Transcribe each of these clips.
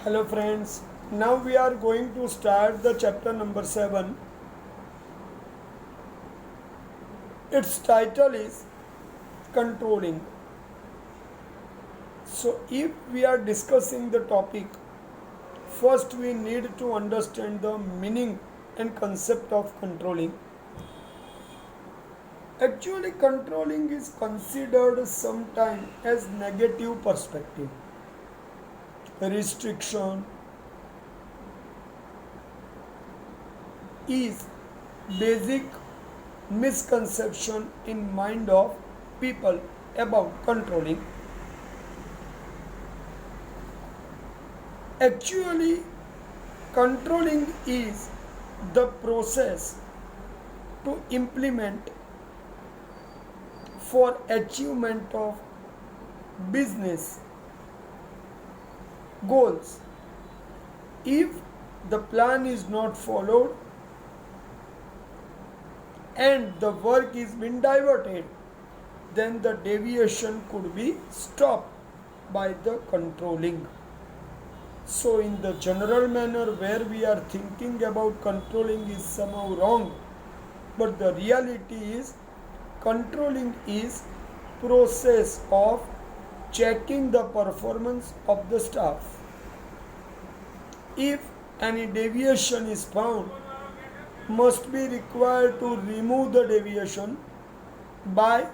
Hello friends, now we are going to start the chapter number 7. Its title is Controlling. So, if we are discussing the topic, first we need to understand the meaning and concept of controlling. Actually, controlling is considered sometimes as negative perspective, restriction is basic misconception in mind of people about controlling. Actually, controlling is the process to implement for achievement of business goals. If the plan is not followed and the work is been diverted, then the deviation could be stopped by the controlling. So, in the general manner, where we are thinking about controlling is somehow wrong, but the reality is controlling is process of checking the performance of the staff. If any deviation is found, must be required to remove the deviation by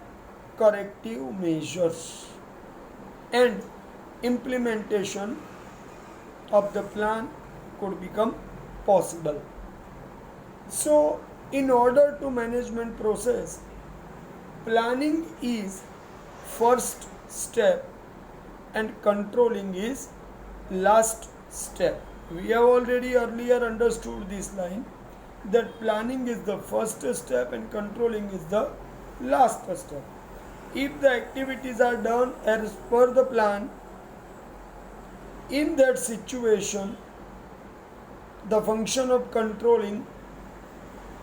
corrective measures and implementation of the plan could become possible. So, in order to management process, planning is first step and controlling is last step. We have already earlier understood this line that planning is the first step and controlling is the last step. If the activities are done as per the plan, in that situation, the function of controlling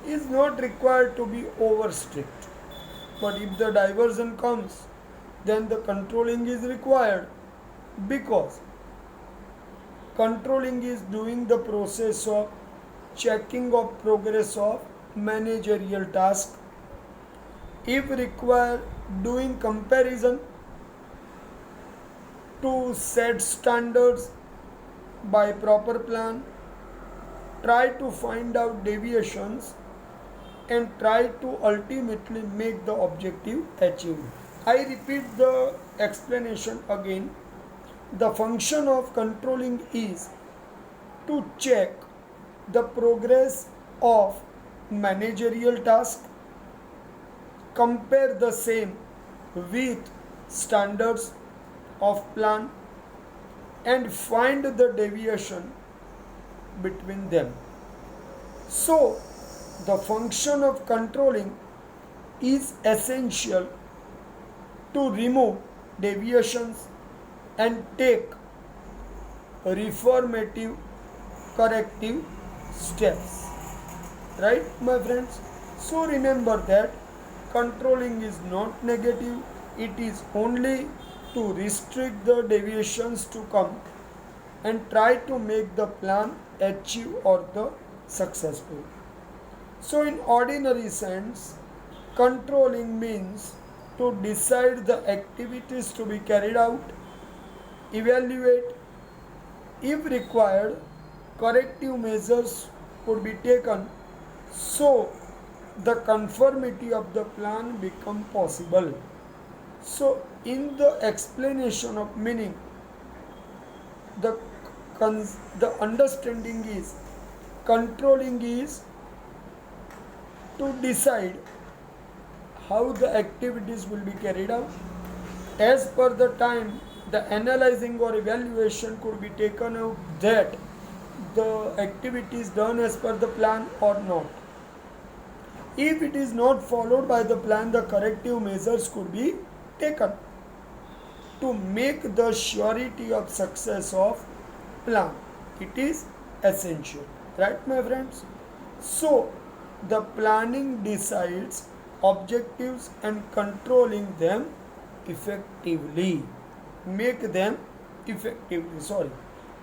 is not required to be over strict. But if the diversion comes, then the controlling is required, because controlling is doing the process of checking of progress of managerial task. If required, doing comparison to set standards by proper plan, try to find out deviations and try to ultimately make the objective achieved. I repeat the explanation again. The function of controlling is to check the progress of managerial task, compare the same with standards of plan and find the deviation between them. So, the function of controlling is essential to remove deviations and take reformative corrective steps. Right, my friends? So, remember that controlling is not negative, it is only to restrict the deviations to come and try to make the plan achieve or the successful. So, in ordinary sense, controlling means to decide the activities to be carried out, evaluate, if required, corrective measures could be taken so the conformity of the plan become possible. So, in the explanation of meaning, the the understanding is controlling is to decide how the activities will be carried out. As per the time, the analyzing or evaluation could be taken out that the activity is done as per the plan or not. If it is not followed by the plan, the corrective measures could be taken to make the surety of success of plan. It is essential, right, my friends? So, the planning decides objectives and controlling them effectively. Make them effectively.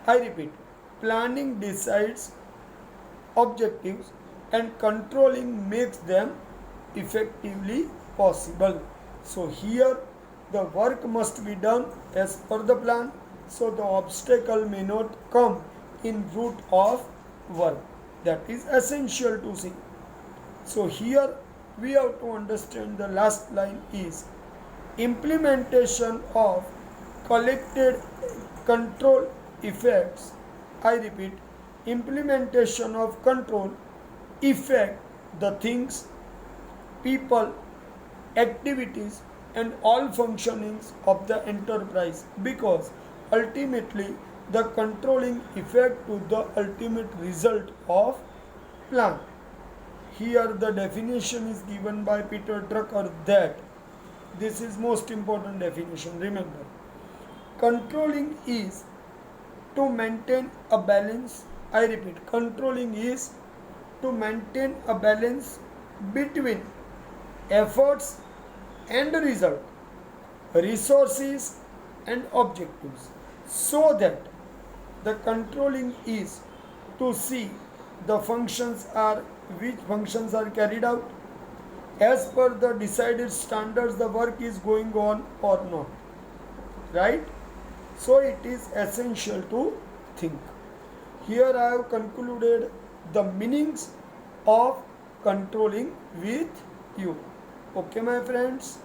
I repeat, planning decides objectives and controlling makes them effectively possible. So here the work must be done as per the plan, so the obstacle may not come in route of work. That is essential to see. So here we have to understand the last line is implementation of collected control effects. I repeat, implementation of control effect the things, people, activities, and all functionings of the enterprise, because ultimately the controlling effect to the ultimate result of plan. Here the definition is given by Peter Drucker that this is most important definition. Remember, controlling is to maintain a balance. I repeat, controlling is to maintain a balance between efforts and result, resources and objectives, so that the controlling is to see the functions are which functions are carried out as per the decided standards, the work is going on or not, right? So it is essential to think. Here I have concluded the meanings of controlling with you. Okay, my friends.